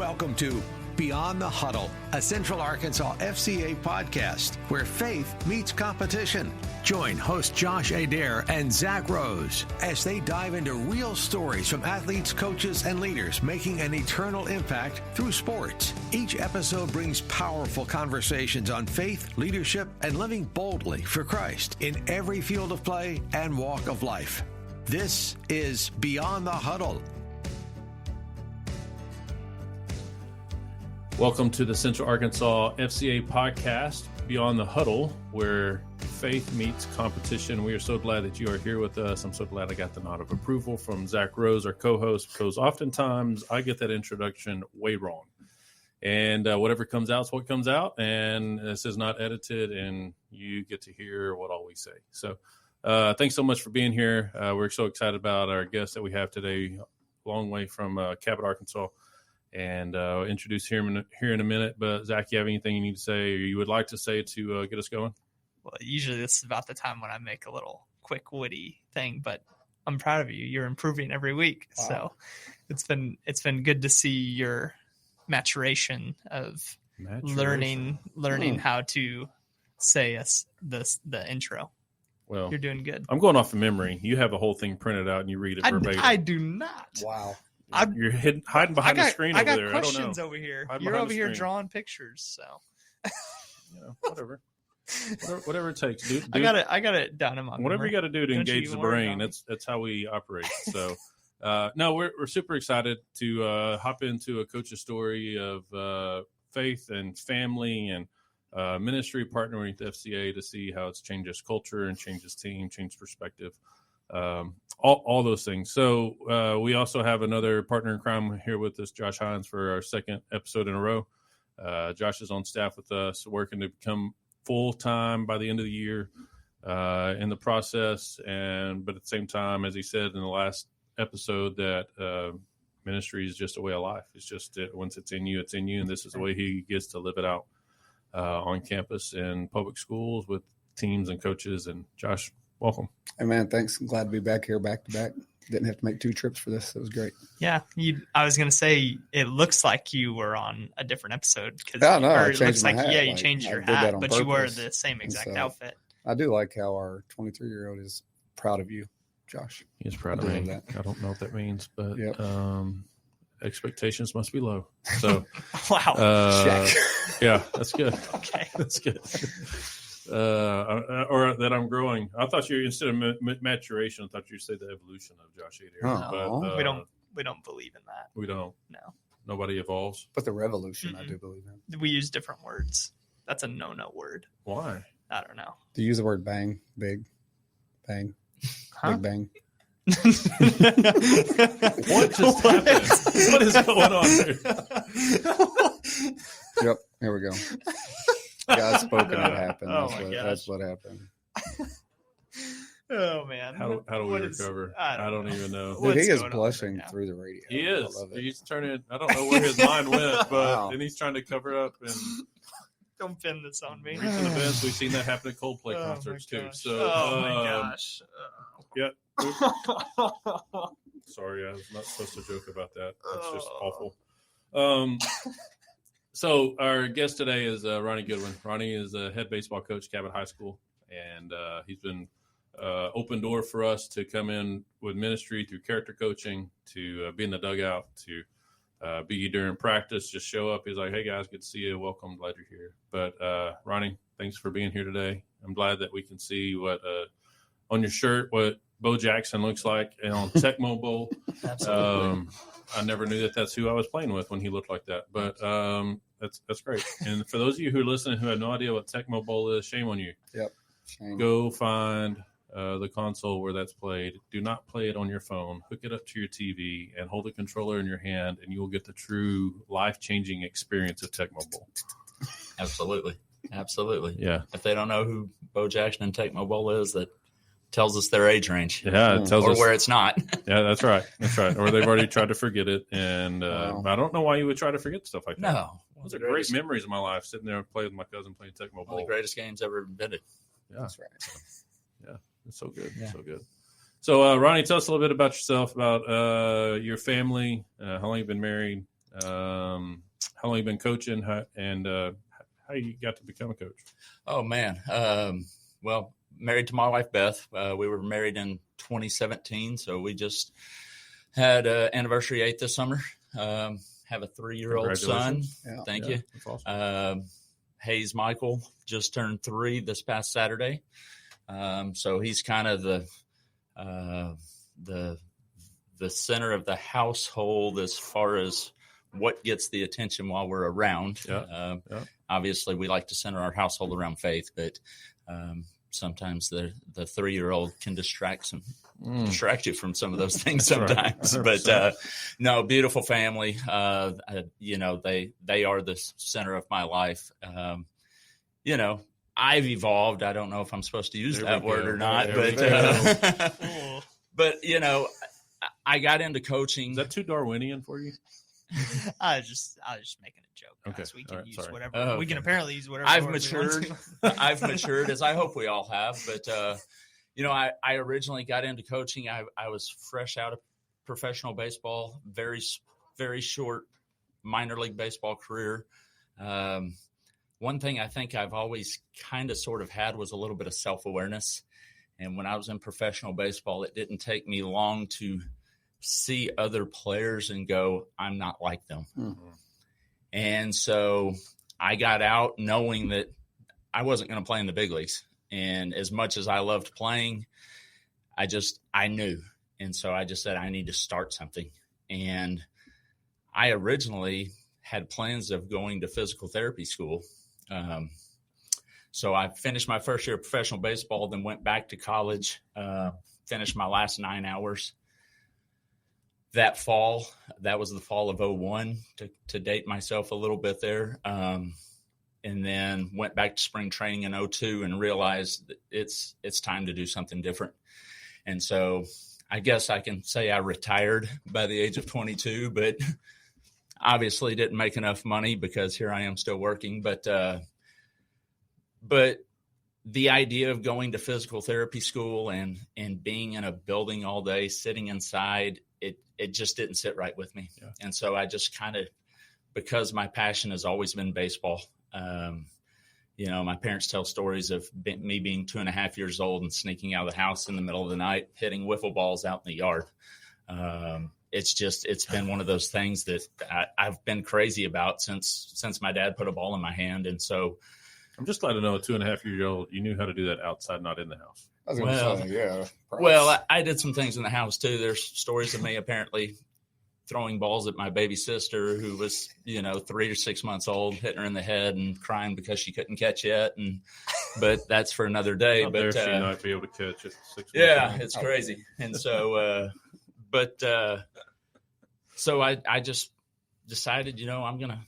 Welcome to Beyond the Huddle, a Central Arkansas FCA podcast where faith meets competition. Join host Josh Adair and Zach Rose as they dive into real stories from athletes, coaches, and leaders making an eternal impact through sports. Each episode brings powerful conversations on faith, leadership, and living boldly for Christ in every field of play and walk of life. This is Beyond the Huddle. Welcome to the Central Arkansas FCA podcast, Beyond the Huddle, where faith meets competition. We are so glad that you are here with us. I'm so glad I got the nod of approval from Zach Rose, our co-host, because oftentimes I get that introduction way wrong. And whatever comes out is what comes out, and this is not edited, and you get to hear what all we say. So thanks so much for being here. We're so excited about our guest that we have today, long way from Cabot, Arkansas. And introduce him here in a minute. But, Zach, you have anything you need to say or you would like to say to get us going? Well, usually this is about the time when I make a little quick, witty thing, but I'm proud of you. You're improving every week. Wow. So it's been good to see your maturation of learning how to say the intro. Well, you're doing good. I'm going off of memory. You have the whole thing printed out and you read it verbatim. I do not. Wow. You're hiding behind the screen over there. I got questions over here. You're over here drawing pictures, so whatever it takes, dude. I got it down in my memory. Whatever you got to do to engage the brain. That's how we operate. So, no, we're super excited to hop into a coach's story of faith and family and ministry, partnering with FCA to see how it's changed his culture and changed his team, changed perspective. All those things. So we also have another partner in crime here with us, Josh Hines, for our second episode in a row. Josh is on staff with us, working to become full-time by the end of the year in the process. But at the same time, as he said in the last episode, that ministry is just a way of life. It's just once it's in you, it's in you. And this is the way he gets to live it out on campus in public schools with teams and coaches. And Josh, welcome. Hey, man, thanks. I'm glad to be back here back to back. Didn't have to make 2 trips for this. It was great. Yeah. I was going to say, it looks like you were on a different episode. I changed my hat. Yeah, you changed your hat, but you wore the same exact outfit. I do like how our 23-year-old is proud of you, Josh. He's proud of me. I don't know what that means, but expectations must be low. So, wow. Yeah, that's good. Okay. That's good. Or that I'm growing. I thought you, instead of maturation, I thought you'd say the evolution of Josh Adair. But we don't believe in that. We don't. No. Nobody evolves. But the revolution, I do believe in. We use different words. That's a no word. Why? I don't know. Do you use the word bang, big, bang, big bang? What just happened? What is going on here? Yep. Here we go. God spoken, it happened. That's what happened. Oh man! How do we recover? I don't even know. Dude, he is blushing through the radio. He is. He's turning. I don't know where his mind went, but then he's trying to cover up and. Don't pin this on me. Reaching the best. We've seen that happen at Coldplay concerts too. So, my gosh. Yeah. Sorry, I was not supposed to joke about that. That's just awful. So our guest today is Ronnie Goodwin. Ronnie is a head baseball coach at Cabot High School, and he's been open door for us to come in with ministry through character coaching, to be in the dugout, to be during practice, just show up. He's like, hey, guys, good to see you. Welcome. Glad you're here. But Ronnie, thanks for being here today. I'm glad that we can see what on your shirt, what Bo Jackson looks like on Tecmo Bowl. Absolutely. I never knew that that's who I was playing with when he looked like that. But that's great. And for those of you who are listening who have no idea what Tecmo Bowl is, shame on you. Yep. Shame. Go find the console where that's played. Do not play it on your phone. Hook it up to your TV and hold the controller in your hand, and you will get the true life-changing experience of Tecmo Bowl. Absolutely. Yeah. If they don't know who Bo Jackson and Tecmo Bowl is, that tells us their age range. Yeah, it tells us where it's not. Yeah, that's right. Or they've already tried to forget it, and I don't know why you would try to forget stuff like that. No. Those are great memories of my life, sitting there and playing with my cousin playing Tecmo Bowl. One of the greatest games ever invented. Yeah, that's right. Yeah, it's so good. Yeah. So good. So, Ronnie, tell us a little bit about yourself, about your family, how long you've been married, How long you been coaching, and how you got to become a coach? Oh, man. Well, married to my wife, Beth. We were married in 2017, so we just had anniversary 8th this summer. Have a 3-year-old son. Yeah. Thank you. That's awesome. Hayes Michael just turned 3 this past Saturday. So he's kind of the center of the household as far as what gets the attention while we're around. Yeah. Obviously, we like to center our household around Faith, but sometimes the 3-year-old can distract you from some of those things sometimes. Right. But no, beautiful family. They are the center of my life. I've evolved. I don't know if I'm supposed to use that word or not, but I got into coaching. Is that too Darwinian for you? I was just making a joke. Okay. We can use sorry. whatever. Okay. We can apparently use whatever. I've word we matured. want to. I've matured, as I hope we all have. But I originally got into coaching. I was fresh out of professional baseball, very, very short minor league baseball career. One thing I think I've always kind of sort of had was a little bit of self-awareness. And when I was in professional baseball, it didn't take me long to see other players and go, I'm not like them. Mm-hmm. And so I got out knowing that I wasn't going to play in the big leagues. And as much as I loved playing, I knew. And so I just said, I need to start something. And I originally had plans of going to physical therapy school. So I finished my first year of professional baseball, then went back to college, finished my last 9 hours. That fall, that was the fall of 2001 to date myself a little bit there. And then went back to spring training in 2002 and realized that it's time to do something different. And so I guess I can say I retired by the age of 22, but obviously didn't make enough money because here I am still working. But the idea of going to physical therapy school and being in a building all day, sitting inside, it just didn't sit right with me. Yeah. And so I just kind of, because my passion has always been baseball. My parents tell stories of me being 2.5 years old and sneaking out of the house in the middle of the night, hitting wiffle balls out in the yard. It's been one of those things that I've been crazy about since my dad put a ball in my hand. And so I'm just glad to know a 2.5-year-old, you knew how to do that outside, not in the house. I was going to say, yeah. Perhaps. Well, I did some things in the house too. There's stories of me apparently throwing balls at my baby sister who was, 3 or 6 months old, hitting her in the head and crying because she couldn't catch yet. But that's for another day. But she might be able to catch it 6 months. Yeah, it's crazy. And so, so I just decided, I'm gonna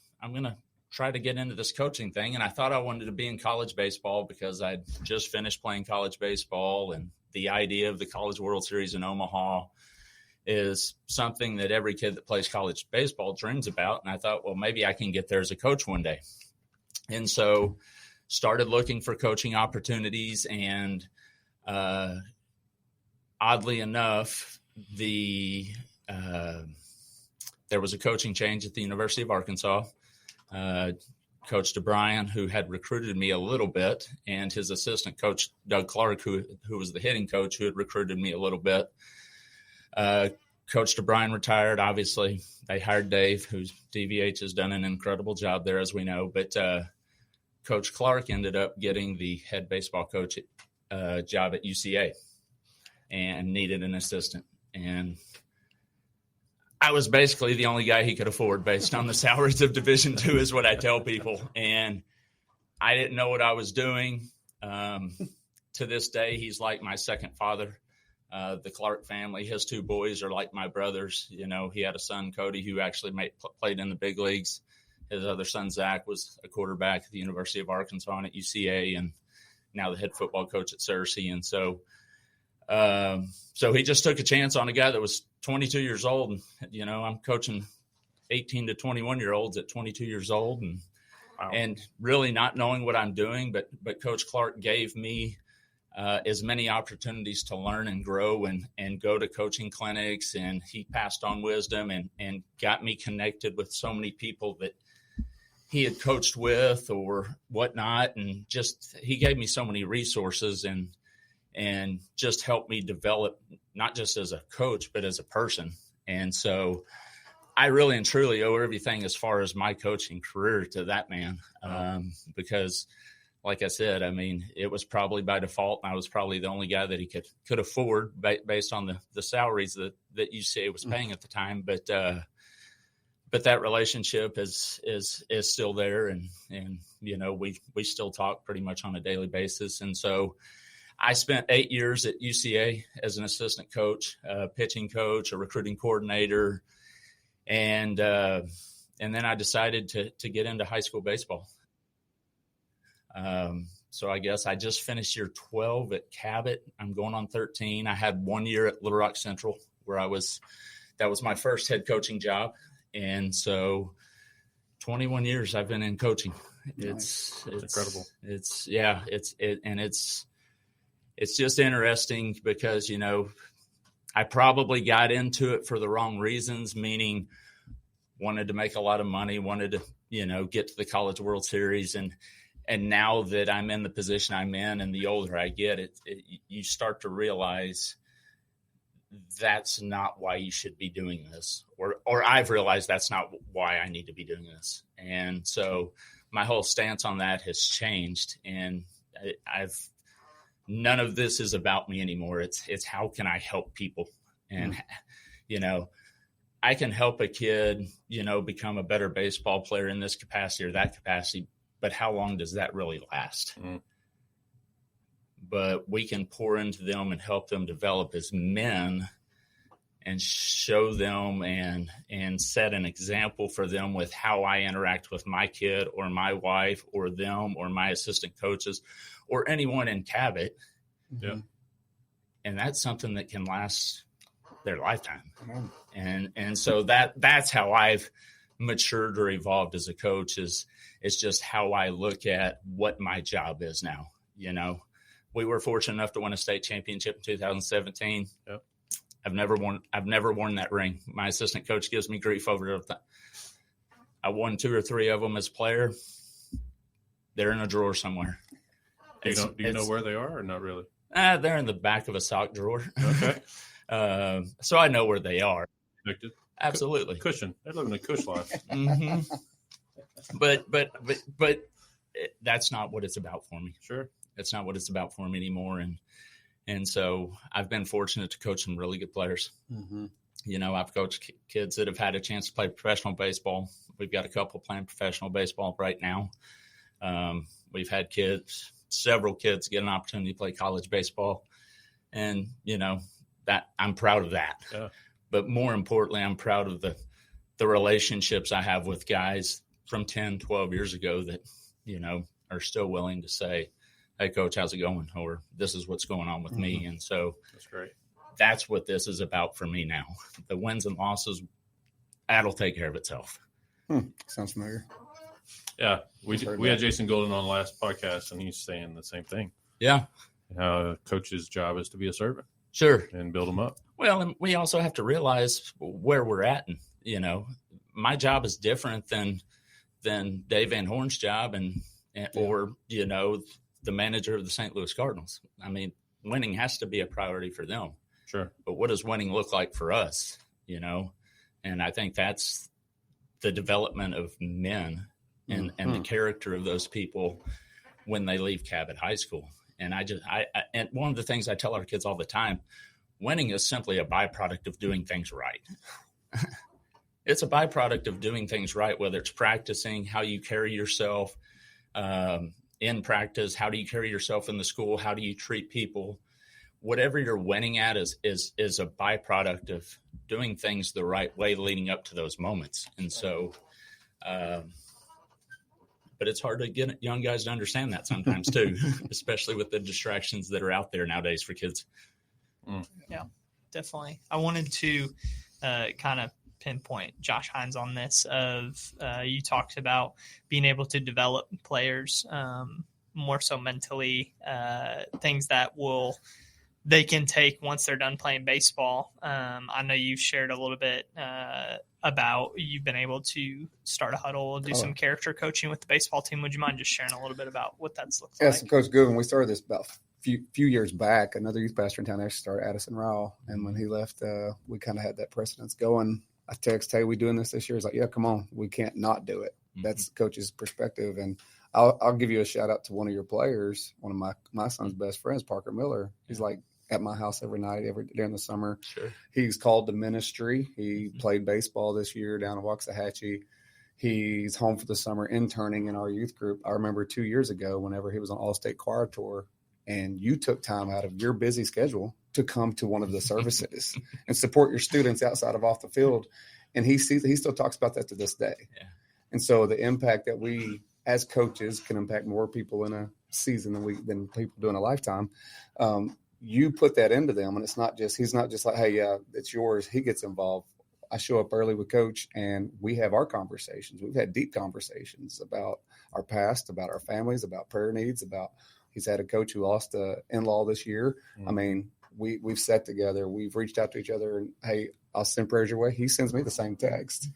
try to get into this coaching thing. And I thought I wanted to be in college baseball because I'd just finished playing college baseball, and the idea of the College World Series in Omaha is something that every kid that plays college baseball dreams about. And I thought, well, maybe I can get there as a coach one day. And so started looking for coaching opportunities. And oddly enough, there was a coaching change at the University of Arkansas. Coach DeBryan, who had recruited me a little bit, and his assistant coach, Doug Clark, who was the hitting coach, who had recruited me a little bit. Coach DeBryan retired. Obviously, they hired Dave, who's DVH has done an incredible job there, as we know. But Coach Clark ended up getting the head baseball coach job at UCA and needed an assistant. And I was basically the only guy he could afford based on the salaries of Division II, is what I tell people. And I didn't know what I was doing. To this day, he's like my second father. The Clark family, his 2 boys are like my brothers. He had a son, Cody, who actually played in the big leagues. His other son, Zach, was a quarterback at the University of Arkansas and at UCA, and now the head football coach at Searcy. And so he just took a chance on a guy that was 22 years old. And, I'm coaching 18 to 21-year-olds at 22 years old and really not knowing what I'm doing. But Coach Clark gave me as many opportunities to learn and grow and go to coaching clinics. And he passed on wisdom and got me connected with so many people that he had coached with or whatnot. And just, he gave me so many resources and just helped me develop, not just as a coach, but as a person. And so I really and truly owe everything as far as my coaching career to that man. Because like I said, I mean, it was probably by default, and I was probably the only guy that he could afford based on the salaries that UCA was paying at the time. But that relationship is still there, and you know, we still talk pretty much on a daily basis. And so I spent 8 years at UCA as an assistant coach, pitching coach, a recruiting coordinator, and then I decided to get into high school baseball. So I guess I just finished year 12 at Cabot. I'm going on 13. I had 1 year at Little Rock Central where that was my first head coaching job. And so 21 years I've been in coaching. It's incredible. It's just interesting because, you know, I probably got into it for the wrong reasons, meaning wanted to make a lot of money, wanted to, you know, get to the College World Series. And now that I'm in the position I'm in, and the older I get, you start to realize that's not why you should be doing this, or I've realized that's not why I need to be doing this. And so my whole stance on that has changed, and none of this is about me anymore. It's how can I help people? And, you know, I can help a kid, you know, become a better baseball player in this capacity or that capacity, but how long does that really last? But we can pour into them and help them develop as men and show them and set an example for them with how I interact with my kid or my wife or them or my assistant coaches or anyone in Cabot. Yeah. And that's something that can last their lifetime. And so that's how I've matured or evolved as a coach is just how I look at what my job is now. You know, we were fortunate enough to win a state championship in 2017. Yep. I've never worn that ring. My assistant coach gives me grief over it. I won 2 or 3 of them as a player. They're in a drawer somewhere. Do you know where they are or not really? They're in the back of a sock drawer. Okay. So I know where they are. Connected. Absolutely. Cushion. They're living a cush life. Mm-hmm. But that's not what it's about for me. Sure. That's not what it's about for me anymore. And so I've been fortunate to coach some really good players. Mm-hmm. You know, I've coached kids that have had a chance to play professional baseball. We've got a couple playing professional baseball right now. We've had several kids get an opportunity to play college baseball. And, you know, that I'm proud of that. Yeah. But more importantly, I'm proud of the relationships I have with guys from 10, 12 years ago that, you know, are still willing to say, hey, coach, how's it going? Or this is what's going on with me. And so that's great. That's what this is about for me now. The wins and losses, that'll take care of itself. Sounds familiar. Yeah. We had Jason Golden on the last podcast, and he's saying the same thing. Yeah. A coach's job is to be a servant. Sure. And build them up. Well, and we also have to realize where we're at. And, you know, my job is different than Dave Van Horn's job or, you know, the manager of the St. Louis Cardinals. I mean, winning has to be a priority for them. Sure. But what does winning look like for us, you know? And I think that's the development of men and the character of those people when they leave Cabot High School. And and one of the things I tell our kids all the time, winning is simply a byproduct of doing things right. It's a byproduct of doing things right, whether it's practicing, how you carry yourself in practice, how do you carry yourself in the school, how do you treat people. Whatever you're winning at is a byproduct of doing things the right way leading up to those moments. And so, but it's hard to get young guys to understand that sometimes too, especially with the distractions that are out there nowadays for kids. Yeah, definitely. I wanted to kind of pinpoint Josh Hines on this you talked about being able to develop players more so mentally, things that they can take once they're done playing baseball. I know you've shared a little bit about you've been able to start a huddle, do some character coaching with the baseball team. Would you mind just sharing a little bit about what that's looked like? Yes, Coach Goodwin, we started this about a few years back. Another youth pastor in town actually started, Addison Rowell. And when he left, we kind of had that precedence going. I text, hey, we doing this year? He's like, yeah, come on. We can't not do it. That's coach's perspective. And I'll give you a shout out to one of your players, one of my son's best friends, Parker Miller. He's like at my house every night, during the summer. Sure. He's called to ministry. He played baseball this year down in Waxahachie. He's home for the summer interning in our youth group. I remember 2 years ago, whenever he was on All-State Choir Tour, and you took time out of your busy schedule to come to one of the services and support your students outside of off the field. And he still talks about that to this day. Yeah. And so the impact that we as coaches can impact more people in a season than people do in a lifetime. You put that into them, and he's not just like, hey, yeah, it's yours. He gets involved. I show up early with Coach, and we have our conversations. We've had deep conversations about our past, about our families, about prayer needs, he's had a coach who lost an in-law this year. I mean, we've sat together. We've reached out to each other, and, hey, I'll send prayers your way. He sends me the same text.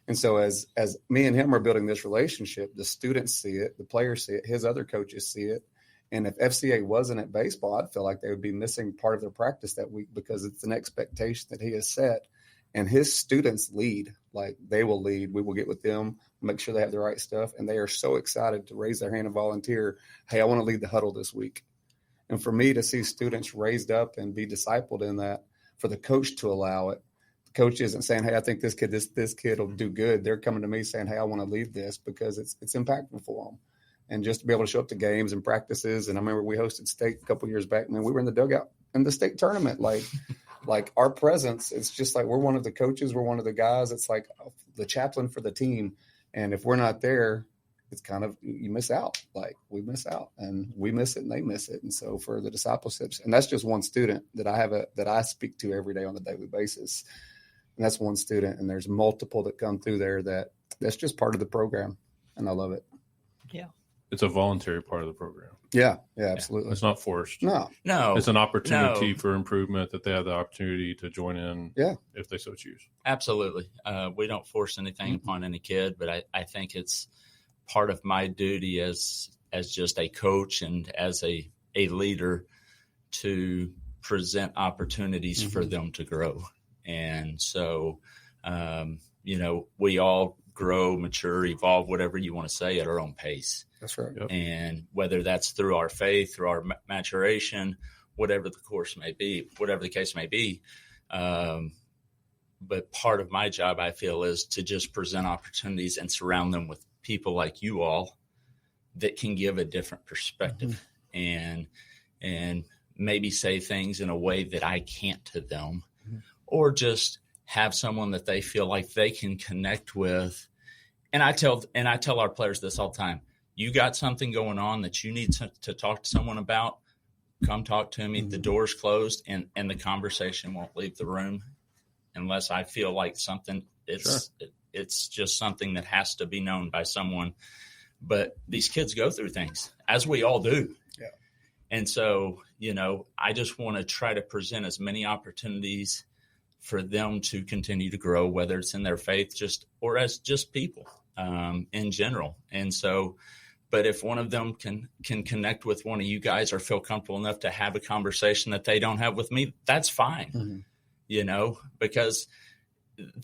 And so as me and him are building this relationship, the students see it, the players see it, his other coaches see it. And if FCA wasn't at baseball, I'd feel like they would be missing part of their practice that week because it's an expectation that he has set. And his students lead, like they will lead. We will get with them, make sure they have the right stuff. And they are so excited to raise their hand and volunteer. Hey, I want to lead the huddle this week. And for me to see students raised up and be discipled in that, for the coach to allow it, the coach isn't saying, hey, I think this kid will do good. They're coming to me saying, hey, I want to lead this because it's impactful for them. And just to be able to show up to games and practices. And I remember we hosted state a couple of years back, man, we were in the dugout in the state tournament. Like our presence, it's just like we're one of the coaches, we're one of the guys. It's like the chaplain for the team. And if we're not there, it's kind of, you miss out. Like we miss out and we miss it and they miss it. And so for the discipleships, and that's just one student that I speak to every day on a daily basis. And that's one student. And there's multiple that come through there that's just part of the program. And I love it. Yeah. It's a voluntary part of the program. Yeah, absolutely. It's not forced. No. It's an opportunity for improvement that they have the opportunity to join in if they so choose. Absolutely. We don't force anything upon any kid, but I think it's part of my duty as just a coach and as a leader to present opportunities for them to grow. And so, we all grow, mature, evolve, whatever you want to say, at our own pace. That's right. Yep. And whether that's through our faith, through our maturation, whatever the case may be. But part of my job, I feel, is to just present opportunities and surround them with people like you all that can give a different perspective and maybe say things in a way that I can't to them, or just have someone that they feel like they can connect with. And I tell our players this all the time. You got something going on that you need to talk to someone about, come talk to me. The door's closed and the conversation won't leave the room unless I feel like something, it's just something that has to be known by someone. But these kids go through things, as we all do. Yeah. And so, I just want to try to present as many opportunities for them to continue to grow, whether it's in their faith or as just people in general. And so, but if one of them can connect with one of you guys or feel comfortable enough to have a conversation that they don't have with me, that's fine, because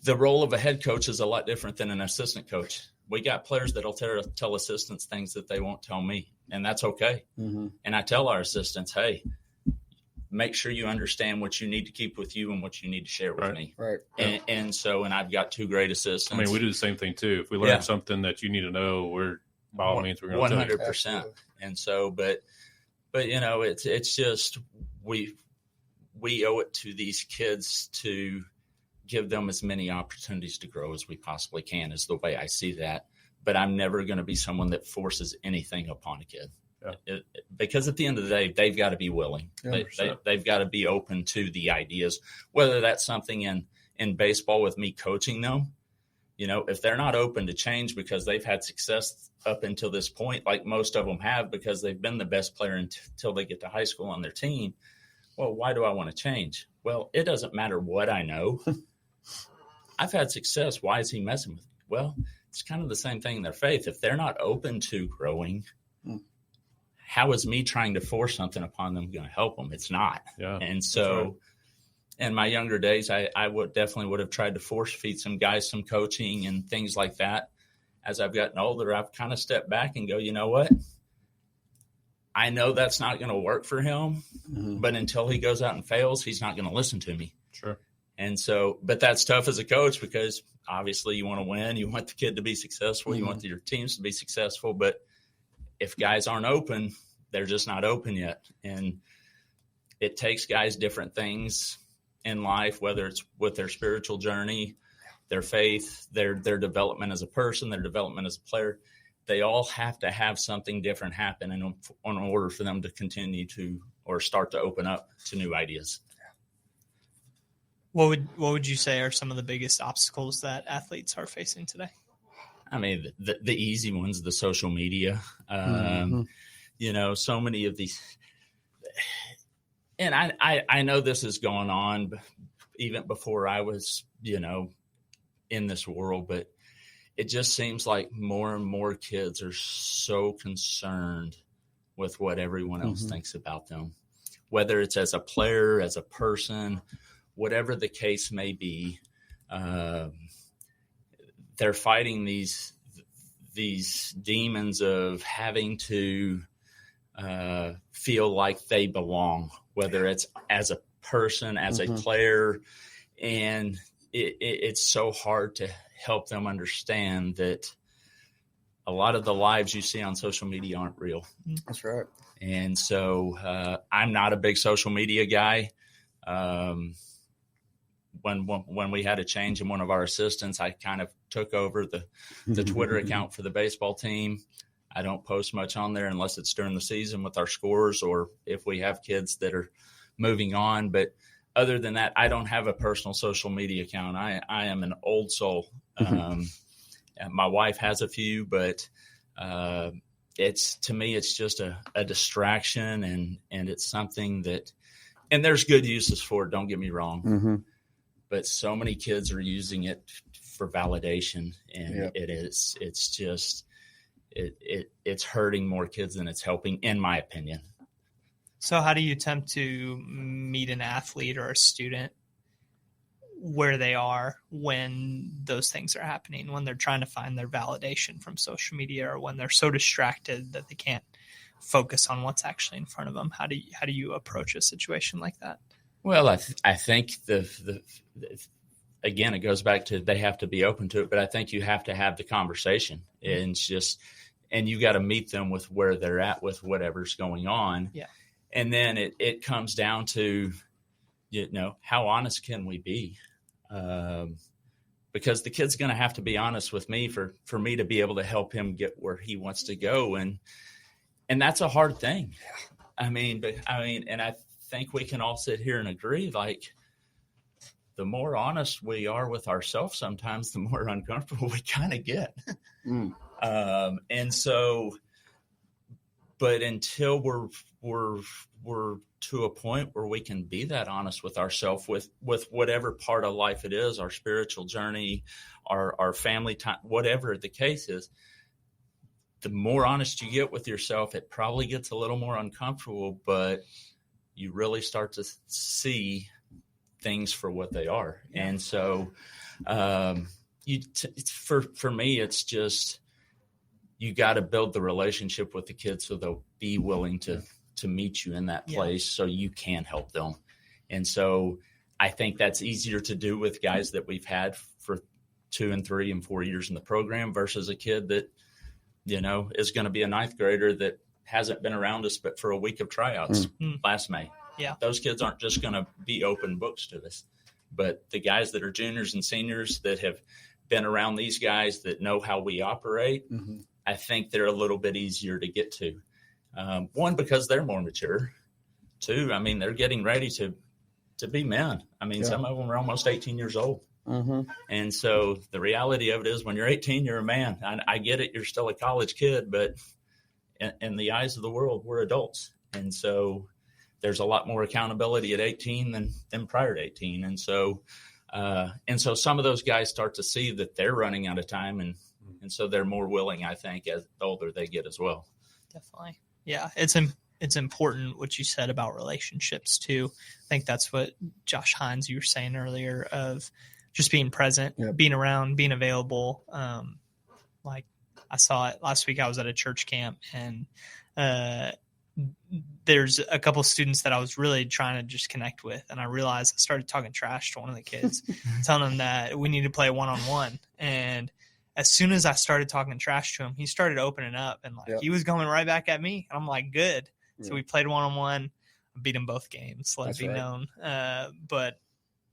the role of a head coach is a lot different than an assistant coach. We got players that'll tell assistants things that they won't tell me, and that's okay. And I tell our assistants, hey, make sure you understand what you need to keep with you and what you need to share with me. Right. And so I've got two great assistants. I mean, we do the same thing too. If we learn something that you need to know, we're by all means we're going to 100%. And so, but it's just we owe it to these kids to give them as many opportunities to grow as we possibly can, is the way I see that. But I'm never going to be someone that forces anything upon a kid. Yeah. Because at the end of the day, they've got to be willing. They've got to be open to the ideas, whether that's something in baseball with me coaching them, if they're not open to change because they've had success up until this point, like most of them have, because they've been the best player until they get to high school on their team, well, why do I want to change? Well, it doesn't matter what I know. I've had success. Why is he messing with me? Well, it's kind of the same thing in their faith. If they're not open to growing, how is me trying to force something upon them going to help them? It's not. Yeah, and so in my younger days, I definitely would have tried to force feed some guys some coaching and things like that. As I've gotten older, I've kind of stepped back and go, you know what? I know that's not going to work for him, but until he goes out and fails, he's not going to listen to me. Sure. And so, but that's tough as a coach because obviously you want to win. You want the kid to be successful. You want your teams to be successful. But if guys aren't open, they're just not open yet. And it takes guys different things in life, whether it's with their spiritual journey, their faith, their development as a person, their development as a player. They all have to have something different happen in order for them to continue to or start to open up to new ideas. What would you say are some of the biggest obstacles that athletes are facing today? I mean, the easy ones, the social media, so many of these. And I know this has gone on even before I was, in this world, but it just seems like more and more kids are so concerned with what everyone else thinks about them, whether it's as a player, as a person, whatever the case may be. They're fighting these demons of having to feel like they belong, whether it's as a person, as a player. And it's so hard to help them understand that a lot of the lives you see on social media aren't real. That's right. And so I'm not a big social media guy. When we had a change in one of our assistants, I kind of took over the Twitter account for the baseball team. I don't post much on there unless it's during the season with our scores or if we have kids that are moving on. But other than that, I don't have a personal social media account. I am an old soul. My wife has a few, but to me, it's just a distraction and it's something that, and there's good uses for it. Don't get me wrong. But so many kids are using it for validation, and it's hurting more kids than it's helping, in my opinion. So how do you attempt to meet an athlete or a student where they are when those things are happening, when they're trying to find their validation from social media, or when they're so distracted that they can't focus on what's actually in front of them? How do you approach a situation like that? Well, I think again, it goes back to they have to be open to it, but I think you have to have the conversation and you got to meet them with where they're at with whatever's going on. Yeah. And then it comes down to, how honest can we be? Because the kid's going to have to be honest with me for me to be able to help him get where he wants to go. And that's a hard thing. And I think we can all sit here and agree, like, the more honest we are with ourselves, sometimes the more uncomfortable we kind of get. And so, but until we're to a point where we can be that honest with ourselves, with whatever part of life it is, our spiritual journey, our family time, whatever the case is, the more honest you get with yourself, it probably gets a little more uncomfortable, but you really start to see things for what they are. And so for me, it's just, you got to build the relationship with the kids so they'll be willing to meet you in that place so you can help them. And so I think that's easier to do with guys that we've had for 2 and 3 and 4 years in the program versus a kid that, is going to be a 9th grader that hasn't been around us but for a week of tryouts last May. Yeah. Those kids aren't just going to be open books to us. But the guys that are juniors and seniors that have been around these guys that know how we operate, I think they're a little bit easier to get to. 1, because they're more mature. 2, they're getting ready to be men. Some of them are almost 18 years old. And so the reality of it is when you're 18, you're a man. I get it. You're still a college kid, but in the eyes of the world, we're adults. And so there's a lot more accountability at 18 than prior to 18. And so some of those guys start to see that they're running out of time. And so they're more willing, I think, as the older they get as well. Definitely. Yeah. It's important what you said about relationships too. I think that's what Josh Hines, you were saying earlier, of just being present, being around, being available. Like I saw it last week. I was at a church camp, and there's a couple students that I was really trying to just connect with. And I realized I started talking trash to one of the kids, telling him that we need to play one-on-one. And as soon as I started talking trash to him, he started opening up, and he was coming right back at me. And I'm like, good. So we played one-on-one, beat him both games, let it be known. But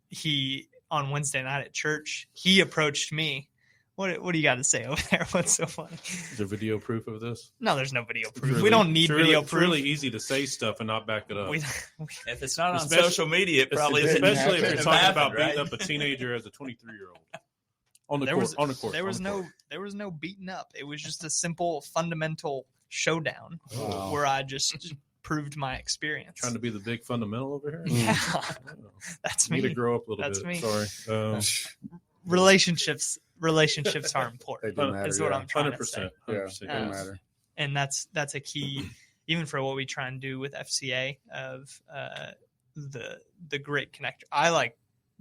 he, on Wednesday night at church, he approached me. What do you got to say over there? What's so funny? Is there video proof of this? No, there's no video proof. We don't need video proof. It's really easy to say stuff and not back it up. If it's not on social media, it probably isn't. Especially if you're talking about beating up a teenager as a 23-year-old. On the court. There was no beating up. It was just a simple fundamental showdown where I just proved my experience. Trying to be the big fundamental over here? Yeah. That's me. Need to grow up a little bit. Me. Sorry. Relationships are important. Is what I'm trying to say. 100%. It doesn't matter. And that's a key, even for what we try and do with FCA, of the great connector.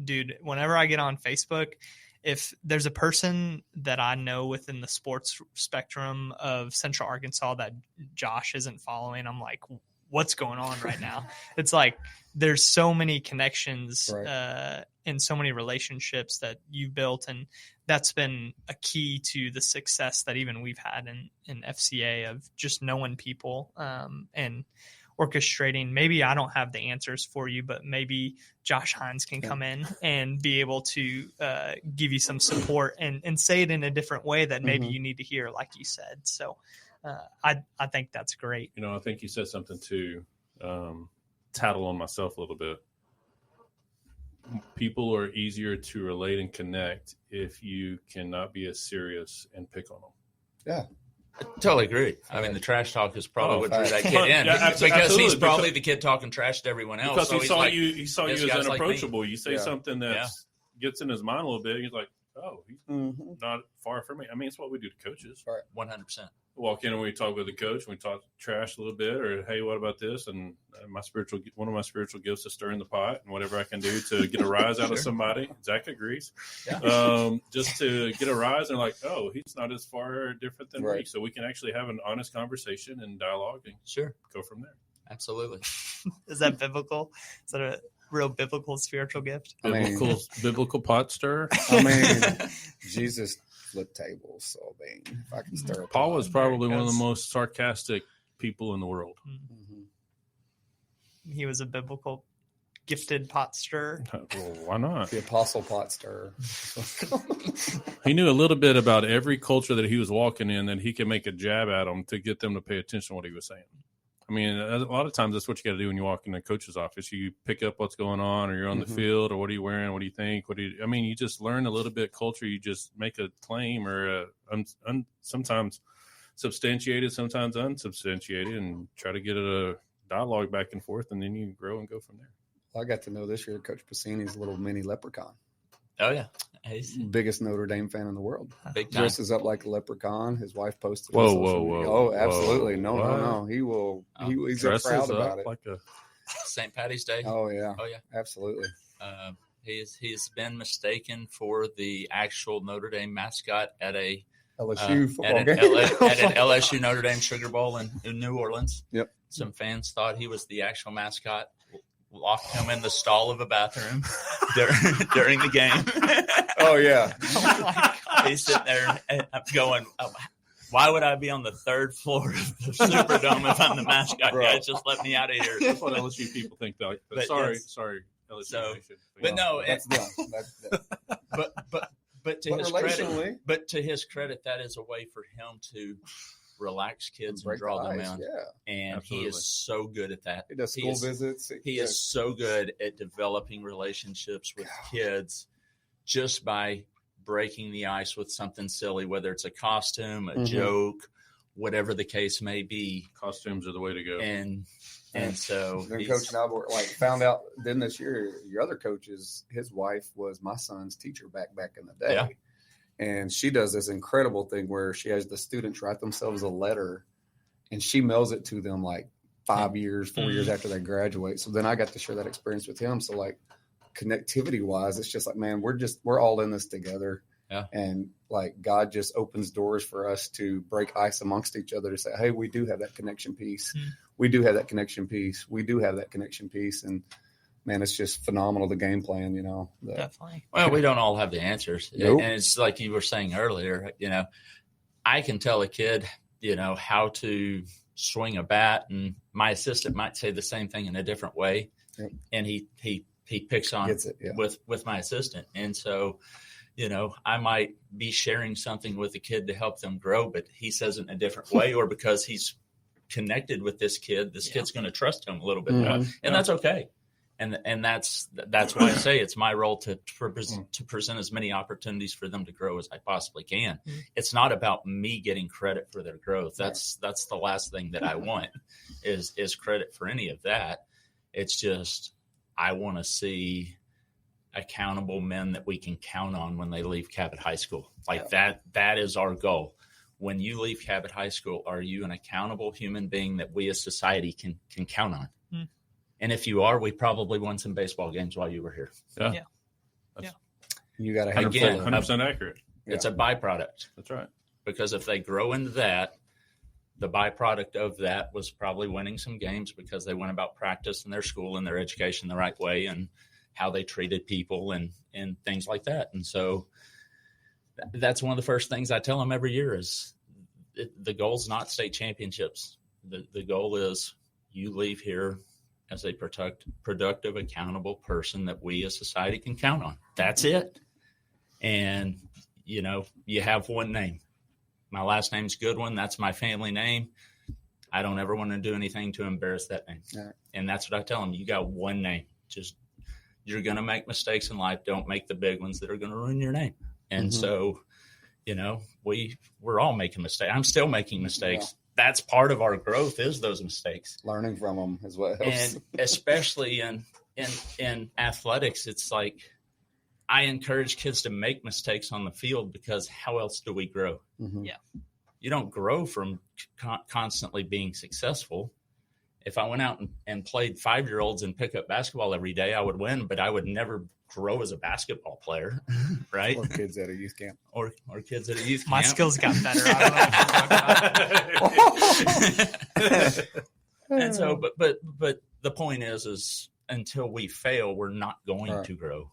Dude, whenever I get on Facebook, if there's a person that I know within the sports spectrum of Central Arkansas that Josh isn't following, I'm like, what's going on right now? It's like there's so many connections and so many relationships that you've built, and that's been a key to the success that even we've had in FCA, of just knowing people and orchestrating. Maybe I don't have the answers for you, but maybe Josh Hines can come in and be able to give you some support and say it in a different way that maybe you need to hear, like you said. So I think that's great. I think you said something to tattle on myself a little bit. People are easier to relate and connect if you cannot be as serious and pick on them. Yeah. I totally agree. I mean, the trash talk is probably what drew that kid in, because he's probably the kid talking trash to everyone else. Because he saw you as unapproachable. Like you say something that gets in his mind a little bit, and he's like, "Oh, he's not far from me." I mean, it's what we do to coaches. Right, 100%. Walk in and we talk with the coach, and we talk trash a little bit, or hey, what about this? And one of my spiritual gifts is stirring the pot, and whatever I can do to get a rise out of somebody. Zach agrees. Yeah. Just to get a rise, and like, oh, he's not as far different than me, so we can actually have an honest conversation and dialogue, and go from there. Absolutely. Is that biblical? Is that a real biblical spiritual gift? Biblical pot stir. I mean, Jesus flipped tables, so if I can stir. Paul was probably one of the most sarcastic people in the world. He was a biblical gifted pot stirrer. Well, why not? The apostle pot stirrer. He knew a little bit about every culture that he was walking in, that he could make a jab at them to get them to pay attention to what he was saying. I mean, a lot of times that's what you got to do when you walk in the coach's office. You pick up what's going on, or you're on the field, or what are you wearing? What do you think? You just learn a little bit culture. You just make a claim, or sometimes substantiated, sometimes unsubstantiated, and try to get a dialogue back and forth, and then you grow and go from there. Well, I got to know this year Coach Piscini's a little mini leprechaun. Oh, yeah. Biggest Notre Dame fan in the world. Big time. Dresses up like a leprechaun. His wife posted. Whoa. Oh, absolutely. No. He will. He's proud about it. Like a St. Patty's Day. Oh yeah. Absolutely. He's been mistaken for the actual Notre Dame mascot at a LSU football game. At an LSU Notre Dame Sugar Bowl in New Orleans. Yep. Some fans thought he was the actual mascot. Locked him in the stall of a bathroom during the game. Oh, yeah. He's sitting there and I'm going, why would I be on the third floor of the Superdome if I'm the mascot guy? Just let me out of here. That's what LSU people think, though. But sorry, LSU. So, but no, that's done. That's done. But to his credit, that is a way for him to relax kids and draw them in. Yeah. And absolutely. He is so good at that. He does school visits. He is so good at developing relationships with kids just by breaking the ice with something silly, whether it's a costume, a Mhm. joke, whatever the case may be. Costumes are the way to go. And so Then he's- Coach and I were like found out then this year, your other coach's his wife was my son's teacher back in the day. Yeah. And she does this incredible thing where she has the students write themselves a letter and she mails it to them like 4 years after they graduate. So then I got to share that experience with him. So like connectivity wise, it's just like, man, we're all in this together. Yeah. And like God just opens doors for us to break ice amongst each other to say, hey, we do have that connection piece. We do have that connection piece. We do have that connection piece. And man, it's just phenomenal, the game plan, Definitely. Well, we don't all have the answers. Nope. And it's like you were saying earlier, I can tell a kid, how to swing a bat, and my assistant might say the same thing in a different way. Yep. And he picks on Gets it, yeah. with my assistant. And so, I might be sharing something with a kid to help them grow, but he says it in a different way, or because he's connected with this kid's going to trust him a little bit more, and that's okay. And that's why I say it's my role to present as many opportunities for them to grow as I possibly can. It's not about me getting credit for their growth. That's the last thing that I want is credit for any of that. It's just I want to see accountable men that we can count on when they leave Cabot High School. That is our goal. When you leave Cabot High School, are you an accountable human being that we as society can count on? And if you are, we probably won some baseball games while you were here. Yeah. You got to have 100% accurate. It's a byproduct. That's right. Because if they grow into that, the byproduct of that was probably winning some games because they went about practice in their school and their education the right way and how they treated people and things like that. And so that's one of the first things I tell them every year is the goal is not state championships. The goal is you leave here as a productive, accountable person that we as society can count on. That's it. And, you have one name. My last name's Goodwin. That's my family name. I don't ever want to do anything to embarrass that name. Yeah. And that's what I tell them. You got one name. Just you're going to make mistakes in life. Don't make the big ones that are going to ruin your name. And so, we're all making mistakes. I'm still making mistakes. Yeah. That's part of our growth is those mistakes. Learning from them is what helps. And especially in athletics, it's like I encourage kids to make mistakes on the field because how else do we grow? Yeah. You don't grow from constantly being successful. If I went out and played 5-year-olds and pick up basketball every day, I would win, but I would never grow as a basketball player, right? Or kids at a youth camp. Or kids at a youth camp. My skills got better. I don't know. And so, but the point is until we fail, we're not going to grow.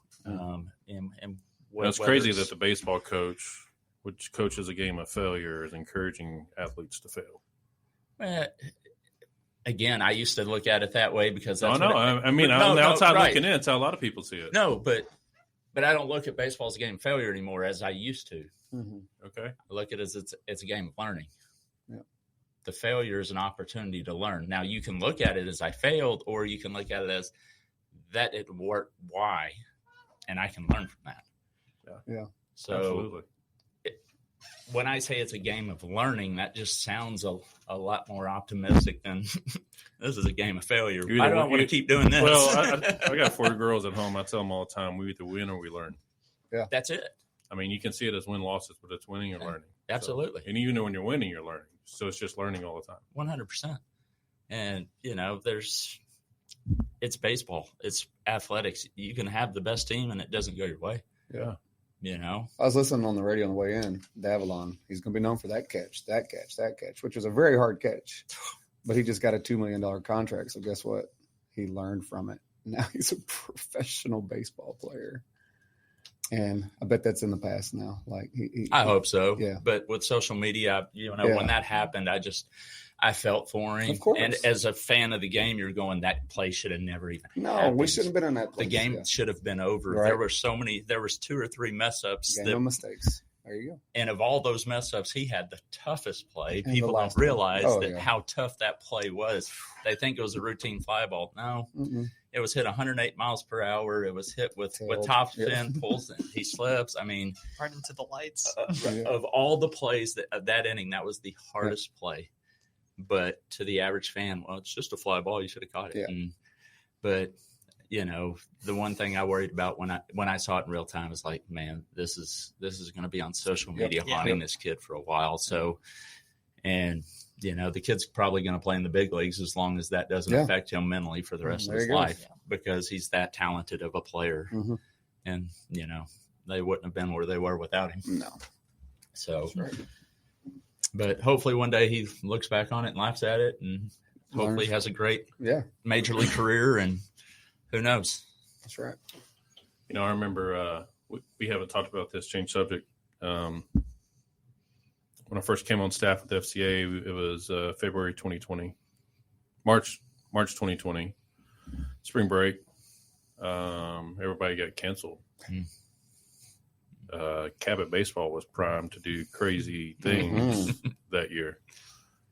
It's crazy that the baseball coach, which coaches a game of failure, is encouraging athletes to fail. Again, I used to look at it that way because that's on the outside looking in, it's how a lot of people see it. No, but I don't look at baseball as a game of failure anymore as I used to. Okay. I look at it as it's a game of learning. Yeah. The failure is an opportunity to learn. Now, you can look at it as I failed, or you can look at it as that it worked. Why? And I can learn from that. Yeah. So absolutely. When I say it's a game of learning, that just sounds a lot more optimistic than this is a game of failure. I don't want to keep doing this. Well, I got 4 girls at home. I tell them all the time, we either win or we learn. Yeah. That's it. I mean, you can see it as win-losses, but it's winning or learning. Absolutely. So, and even when you're winning, you're learning. So it's just learning all the time. 100%. And, it's baseball. It's athletics. You can have the best team and it doesn't go your way. Yeah. I was listening on the radio on the way in, Davalon. He's going to be known for that catch, which was a very hard catch. But he just got a $2 million contract. So guess what? He learned from it. Now he's a professional baseball player. And I bet that's in the past now. I hope so. Yeah. But with social media, when that happened, I felt for him. Of course. And as a fan of the game, you're going, that play should have never even happened. We shouldn't have been in that place. The game should have been over. Right. There was 2 or 3 mess ups. No mistakes. There you go. And of all those mess ups, he had the toughest play. And People don't realize yeah. how tough that play was. They think it was a routine fly ball. No, it was hit 108 miles per hour. It was hit with top spin, pulls, and he slips. I mean, right into the lights. Of all the plays that inning, that was the hardest play. But to the average fan, well, it's just a fly ball. You should have caught it. Yeah. But you know, the one thing I worried about when I saw it in real time is like, man, this is going to be on social media haunting this kid for a while. So, and you know, the kid's probably going to play in the big leagues as long as that doesn't affect him mentally for the rest of his life, because he's that talented of a player. And you know, they wouldn't have been where they were without him. No. So, but hopefully one day he looks back on it and laughs at it, and hopefully has a great major league career, and who knows? That's right. You know, I remember we haven't talked about this, change subject. When I first came on staff with the FCA, it was February 2020, March 2020, spring break. Everybody got canceled. Cabot baseball was primed to do crazy things that year.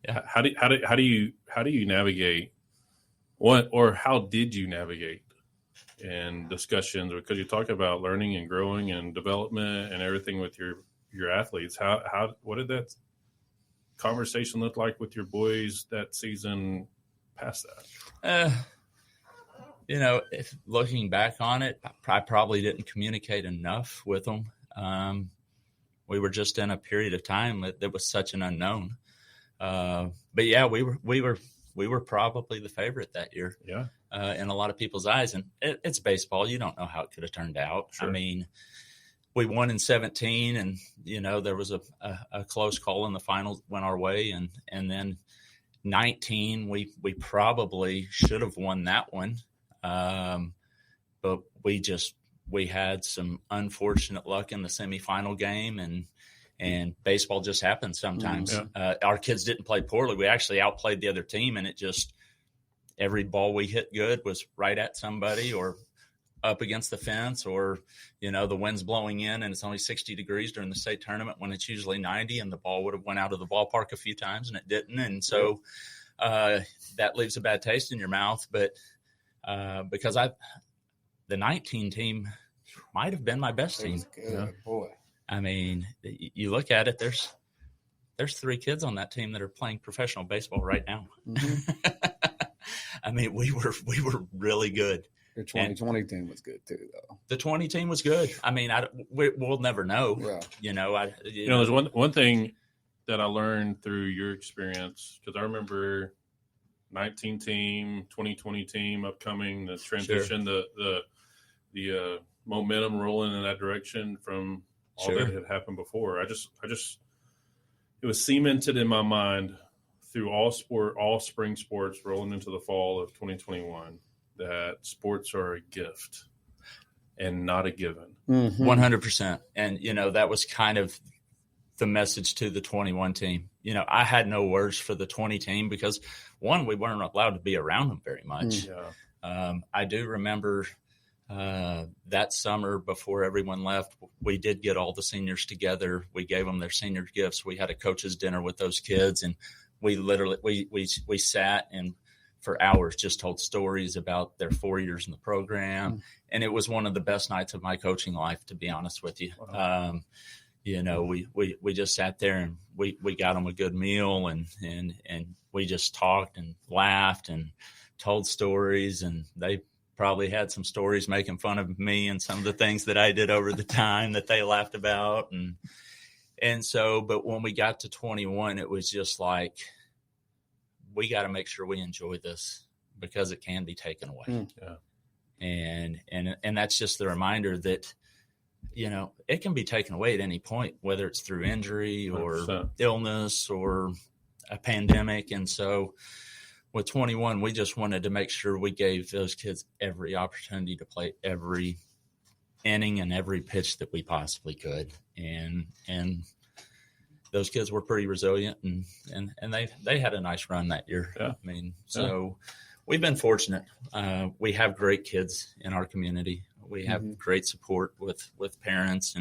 Yeah. How do you navigate what, or how did you navigate in discussions? Because you talk about learning and growing and development and everything with your athletes. What did that conversation look like with your boys that season past that? You know, if looking back on it, I probably didn't communicate enough with them. We were just in a period of time that was such an unknown. But yeah, we were probably the favorite that year. Yeah. In a lot of people's eyes, and it's baseball. You don't know how it could have turned out. Sure. I mean, we won in 17, and you know, there was a close call in the finals, went our way, and then 19, we probably should have won that one. But we had some unfortunate luck in the semifinal game, and baseball just happens sometimes. Our kids didn't play poorly. We actually outplayed the other team, and it just, every ball we hit good was right at somebody or up against the fence, or, you know, the wind's blowing in and it's only 60 degrees during the state tournament when it's usually 90, and the ball would have went out of the ballpark a few times and it didn't. And so that leaves a bad taste in your mouth. But because the 19 team might have been my best team. Good boy. I mean, you look at it, there's 3 kids on that team that are playing professional baseball right now. I mean, we were really good. Your 2020 team was good too, though. The 20 team was good. I mean, we'll never know. Yeah. You know, there's one thing that I learned through your experience, because I remember 19 team, 2020 team upcoming, the transition, the momentum rolling in that direction from all that had happened before. I just it was cemented in my mind through all spring sports rolling into the fall of 2021 that sports are a gift and not a given. 100%. And, you know, that was kind of the message to the 21 team. You know, I had no words for the 20 team because, one, we weren't allowed to be around them very much. I do remember that summer before everyone left, we did get all the seniors together. We gave them their senior gifts. We had a coach's dinner with those kids, and we literally we sat and for hours just told stories about their 4 years in the program. And it was one of the best nights of my coaching life, to be honest with you. Wow. You know, we just sat there and we got them a good meal, and we just talked and laughed and told stories, and they probably had some stories making fun of me and some of the things that I did over the time that they laughed about. And so, but when we got to 21, it was just like, we got to make sure we enjoy this because it can be taken away. And that's just the reminder that, you know, it can be taken away at any point, whether it's through injury or 100%. illness or a pandemic. And so with 21, we just wanted to make sure we gave those kids every opportunity to play every inning and every pitch that we possibly could. And those kids were pretty resilient, and they had a nice run that year. Yeah. I mean, so we've been fortunate. We have great kids in our community. We have great support with parents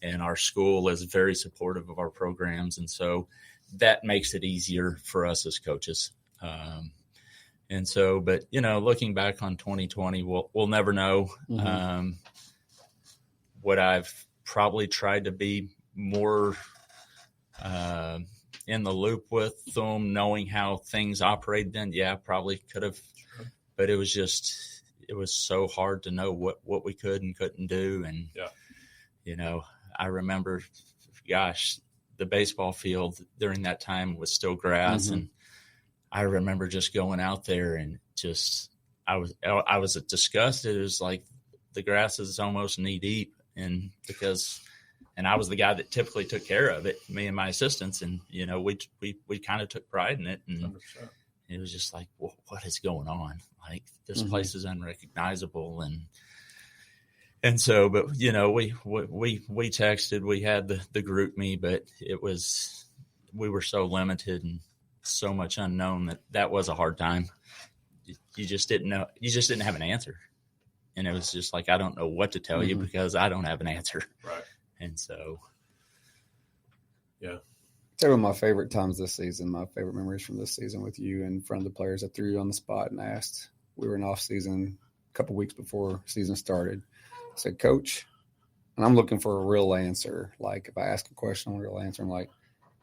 and our school is very supportive of our programs. And so that makes it easier for us as coaches. And so, but, looking back on 2020, we'll never know. What I've probably tried to be more in the loop with them, knowing how things operated then. Yeah, probably could have, but it was so hard to know what we could and couldn't do. And, I remember, the baseball field during that time was still grass. And I remember just going out there and I was disgusted. It was like the grass is almost knee deep. And I was the guy that typically took care of it, me and my assistants. And, we kind of took pride in it. And 100%. It was just like, well, what is going on? Like, this place is unrecognizable. And so, but, we texted, we had the group me, but we were so limited and so much unknown that was a hard time. You just didn't know. You just didn't have an answer. And it was just like, I don't know what to tell you because I don't have an answer. Right. And so, yeah. One of my favorite times this season, my favorite memories from this season with you in front of the players. I threw you on the spot and asked, we were in off season a couple weeks before season started. I said, Coach, and I'm looking for a real answer. Like, if I ask a question, a real answer, I'm like,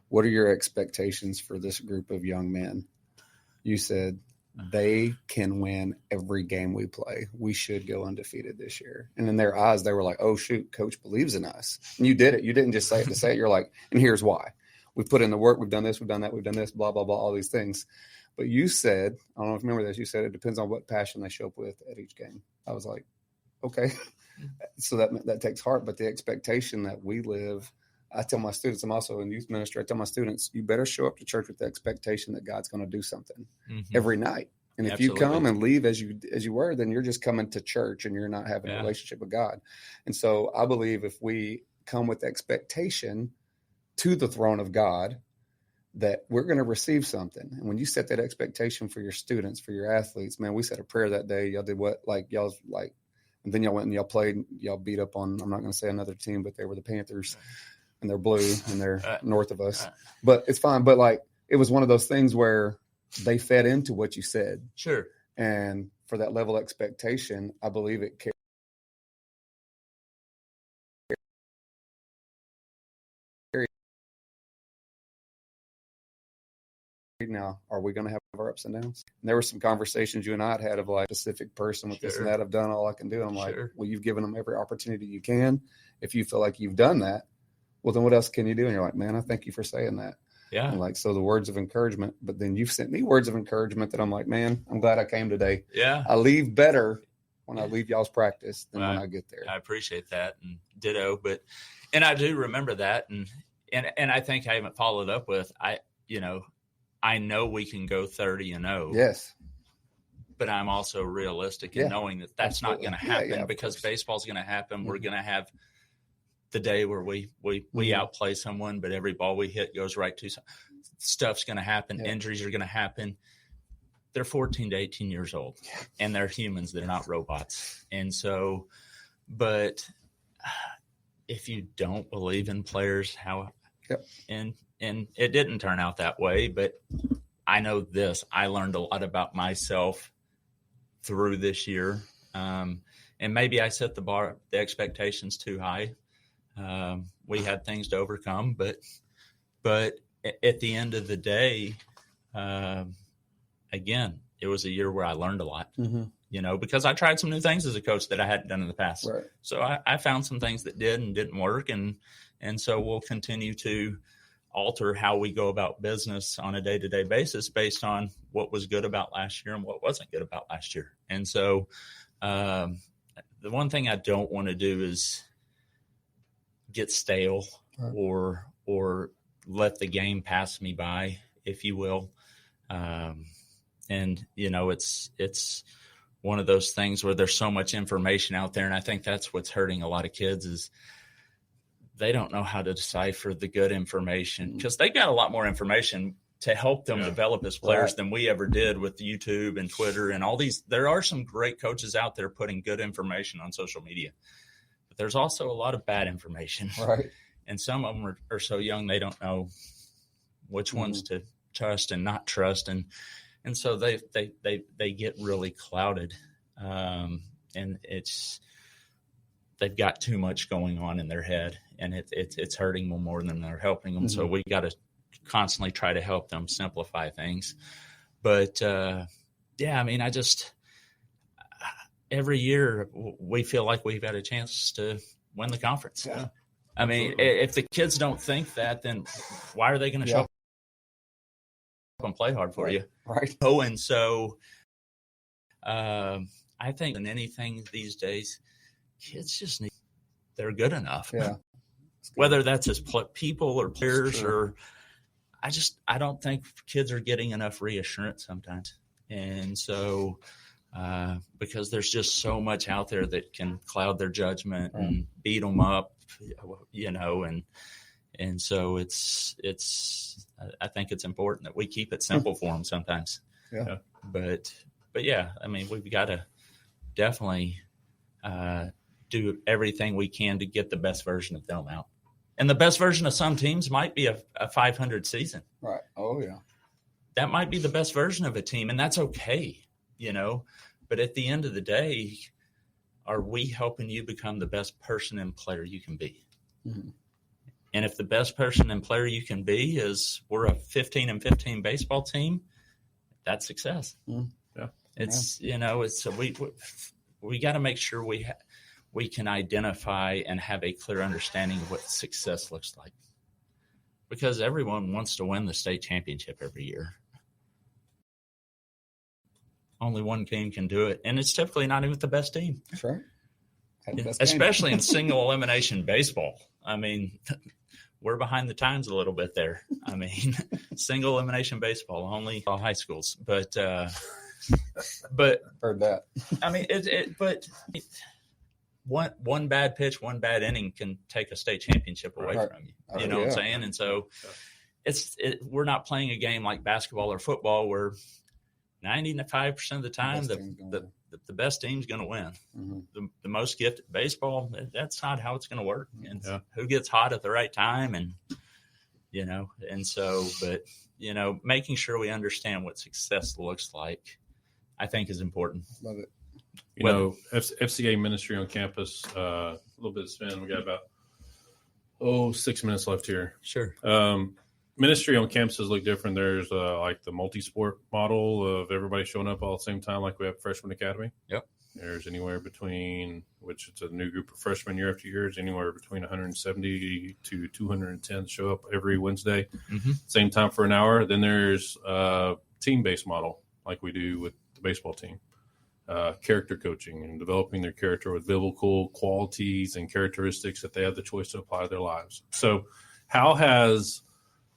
what are your expectations for this group of young men? You said, they can win every game we play. We should go undefeated this year. And in their eyes, they were like, oh, shoot, Coach believes in us. And you did it. You didn't just say it to say it. You're like, and here's why. We've put in the work. We've done this. We've done that. We've done this, blah, blah, blah, all these things. But you said, I don't know if you remember this, you said it depends on what passion they show up with at each game. I was like, okay. So that takes heart. But the expectation that we live, I tell my students, I'm also in youth ministry, I tell my students, you better show up to church with the expectation that God's going to do something every night. And if you come and leave as you were, then you're just coming to church and you're not having a relationship with God. And so I believe if we come with expectation to the throne of God, that we're going to receive something. And when you set that expectation for your students, for your athletes, man, we said a prayer that day. Y'all did what? Like, y'all's like, and then y'all went and y'all played, y'all beat up on, I'm not going to say another team, but they were the Panthers. And they're blue and they're north of us, but it's fine. But like, it was one of those things where they fed into what you said. Sure. And for that level of expectation, I believe it carried. Now, are we going to have our ups and downs? And there were some conversations you and I had of like, specific person with this and that, I've done all I can do. And I'm like, well, you've given them every opportunity you can. If you feel like you've done that, well, then what else can you do? And you're like, man, I thank you for saying that. Yeah. And like, so the words of encouragement, but then you've sent me words of encouragement that I'm like, man, I'm glad I came today. Yeah. I leave better when I leave y'all's practice than when I get there. I appreciate that. And ditto, and I do remember that. And I think I haven't followed up with, I know we can go 30-0. Yes. But I'm also realistic in knowing that that's not going to happen because baseball's going to happen. We're going to have the day where we outplay someone, but every ball we hit goes right to stuff's going to happen. Yeah. Injuries are going to happen. They're 14 to 18 years old and they're humans. They're not robots. And so, but if you don't believe in players, and it didn't turn out that way, but I know this, I learned a lot about myself through this year. And maybe I set the expectations too high. We had things to overcome, but at the end of the day, again, it was a year where I learned a lot, because I tried some new things as a coach that I hadn't done in the past. Right. So I found some things that did and didn't work. And so we'll continue to alter how we go about business on a day-to-day basis based on what was good about last year and what wasn't good about last year. And so the one thing I don't want to do is get stale or let the game pass me by, if you will. And it's one of those things where there's so much information out there. And I think that's what's hurting a lot of kids is they don't know how to decipher the good information because they got a lot more information to help them develop as players than we ever did with YouTube and Twitter and all these. There are some great coaches out there putting good information on social media. there's also a lot of bad information. Right. And some of them are so young they don't know which ones to trust and not trust, and so they get really clouded, and they've got too much going on in their head, and it's hurting them more than they're helping them. So we got to constantly try to help them simplify things. But yeah, I mean, every year we feel like we've got a chance to win the conference. Yeah. I mean, if the kids don't think that, then why are they going to show up and play hard for you? Right. Oh, and so I think in anything these days, kids just they're good enough. Yeah. Whether that's as people or players or I don't think kids are getting enough reassurance sometimes. And so because there's just so much out there that can cloud their judgment and beat them up, and so it's I think it's important that we keep it simple for them sometimes. Yeah. But yeah, I mean, we've got to definitely do everything we can to get the best version of them out. And the best version of some teams might be a 500 season. Right. Oh, yeah. That might be the best version of a team, and that's okay, But at the end of the day, are we helping you become the best person and player you can be? Mm-hmm. And if the best person and player you can be is we're a 15-15 baseball team, that's success. Mm-hmm. Yeah. It's we got to make sure we can identify and have a clear understanding of what success looks like, because everyone wants to win the state championship every year. Only one team can do it, and it's typically not even the best team. That's right. Especially in single elimination baseball. I mean, we're behind the times a little bit there. I mean, single elimination baseball, only all high schools. But heard that. I mean, but one bad pitch, one bad inning can take a state championship away from you. You know what I'm saying? And so we're not playing a game like basketball or football where 95% of the time the best team's going to win. Mm-hmm. The most gifted baseball, that's not how it's going to work. And who gets hot at the right time, and and so, but making sure we understand what success looks like, I think, is important. Love it. FCA ministry on campus, a little bit of spin. We got about 6 minutes left here. Sure. Ministry on campuses look different. There's like the multi-sport model of everybody showing up all at the same time, like we have Freshman Academy. Yep. There's anywhere between, which it's a new group of freshmen year after year, is anywhere between 170 to 210 show up every Wednesday, same time for an hour. Then there's a team-based model like we do with the baseball team. Character coaching and developing their character with biblical qualities and characteristics that they have the choice to apply to their lives. So how has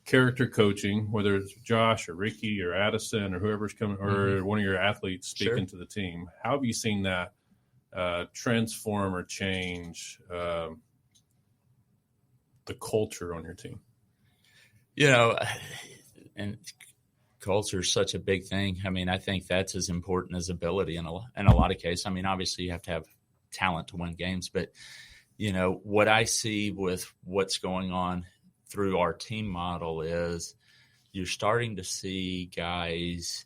character coaching, whether it's Josh or Ricky or Addison or whoever's coming, or one of your athletes speaking to the team, how have you seen that transform or change the culture on your team? And culture is such a big thing. I mean, I think that's as important as ability in a lot of cases. I mean, obviously you have to have talent to win games, but what I see with what's going on through our team model is you're starting to see guys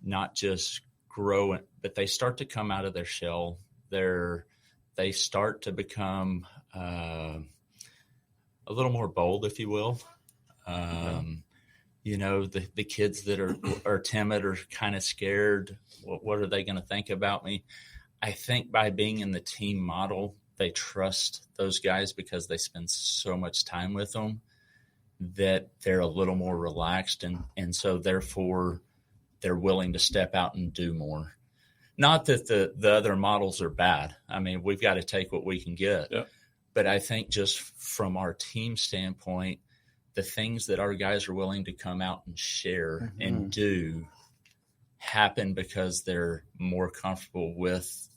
not just grow, but they start to come out of their shell. They start to become a little more bold, if you will. The kids that are timid or kind of scared, what are they going to think about me? I think by being in the team model, they trust those guys because they spend so much time with them that they're a little more relaxed. And so therefore they're willing to step out and do more. Not that the other models are bad. I mean, we've got to take what we can get. Yeah. But I think just from our team standpoint, the things that our guys are willing to come out and share and do happen because they're more comfortable with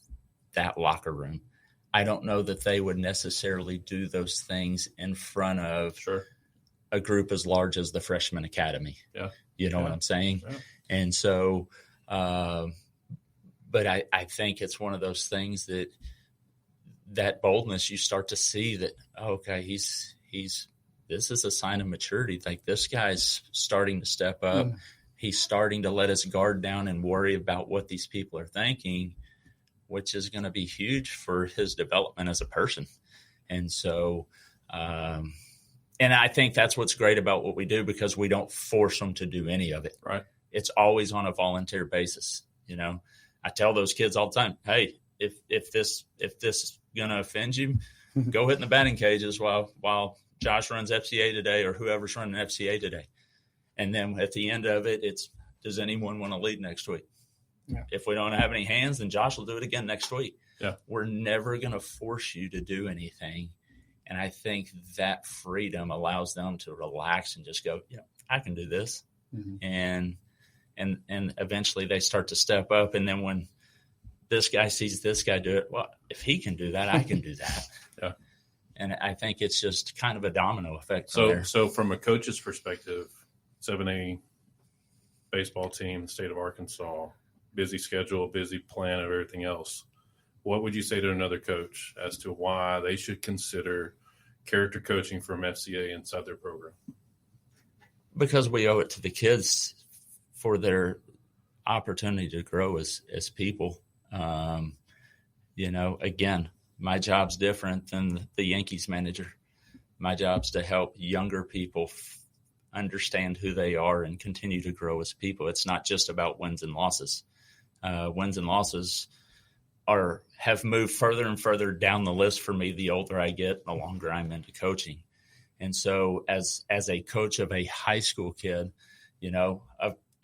that locker room. I don't know that they would necessarily do those things in front of a group as large as the Freshman Academy. Yeah. You know what I'm saying? Yeah. And so, but I think it's one of those things that that boldness, you start to see that, oh, okay, this is a sign of maturity. Like, this guy's starting to step up. Yeah. He's starting to let his guard down and worry about what these people are thinking, which is going to be huge for his development as a person. And so, and I think that's what's great about what we do, because we don't force them to do any of it. Right. It's always on a volunteer basis. You know, I tell those kids all the time, hey, if this is going to offend you, go hit in the batting cages while Josh runs FCA today, or whoever's running FCA today. And then at the end of it, it's, does anyone want to lead next week? Yeah. If we don't have any hands, then Josh will do it again next week. Yeah. We're never going to force you to do anything. And I think that freedom allows them to relax and just go, yeah, I can do this. Mm-hmm. And eventually they start to step up. And then when this guy sees this guy do it, well, if he can do that, I can do that. Yeah. And I think it's just kind of a domino effect. So from a coach's perspective, 7A baseball team, state of Arkansas, busy schedule, busy plan of everything else. What would you say to another coach as to why they should consider character coaching from FCA inside their program? Because we owe it to the kids for their opportunity to grow as people. You know, again, my job's different than the Yankees manager. My job's to help younger people understand who they are and continue to grow as people. It's not just about wins and losses. Wins and losses have moved further and further down the list for me the older I get, the longer I'm into coaching. And so as a coach of a high school kid, you know,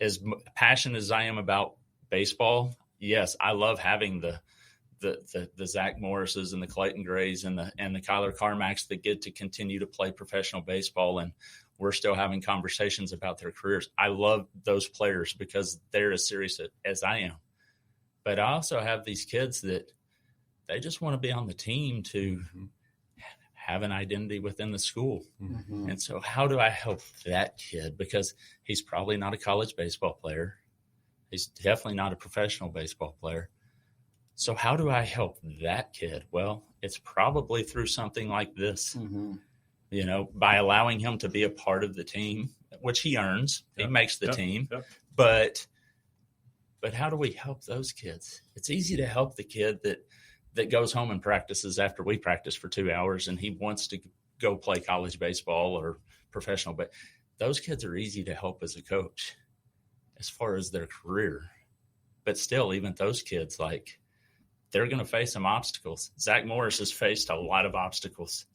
as passionate as I am about baseball, yes, I love having the Zach Morrises and the Clayton Grays and the Kyler Carmacks that get to continue to play professional baseball, and we're still having conversations about their careers. I love those players because they're as serious as I am. But I also have these kids that they just want to be on the team to have an identity within the school. Mm-hmm. And so how do I help that kid? Because he's probably not a college baseball player. He's definitely not a professional baseball player. So how do I help that kid? Well, it's probably through something like this, you know, by allowing him to be a part of the team, which he earns. He makes the team. But how do we help those kids? It's easy to help the kid that goes home and practices after we practice for 2 hours and he wants to go play college baseball or professional. But those kids are easy to help as a coach as far as their career. But still, even those kids, like, they're going to face some obstacles. Zach Morris has faced a lot of obstacles.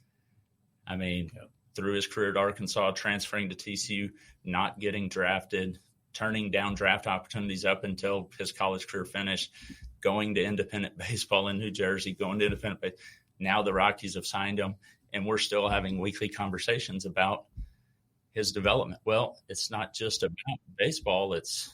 I mean, through his career at Arkansas, transferring to TCU, not getting drafted, turning down draft opportunities up until his college career finished, going to independent baseball in New Jersey, going to independent baseball. Now the Rockies have signed him, and we're still having weekly conversations about his development. Well, it's not just about baseball. It's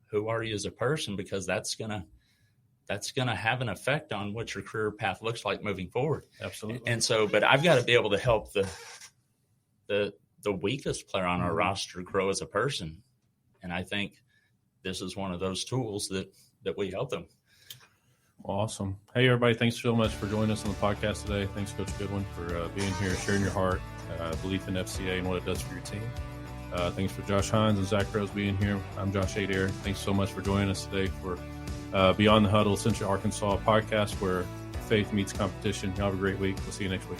who are you as a person, because that's going to have an effect on what your career path looks like moving forward. Absolutely. And so, but I've got to be able to help the weakest player on our roster grow as a person. And I think this is one of those tools that we help them. Awesome. Hey, everybody, thanks so much for joining us on the podcast today. Thanks, Coach Goodwin, for being here, sharing your heart, belief in FCA and what it does for your team. Thanks for Josh Hines and Zach Rose being here. I'm Josh Adair. Thanks so much for joining us today for Beyond the Huddle, Central Arkansas podcast, where faith meets competition. Y'all have a great week. We'll see you next week.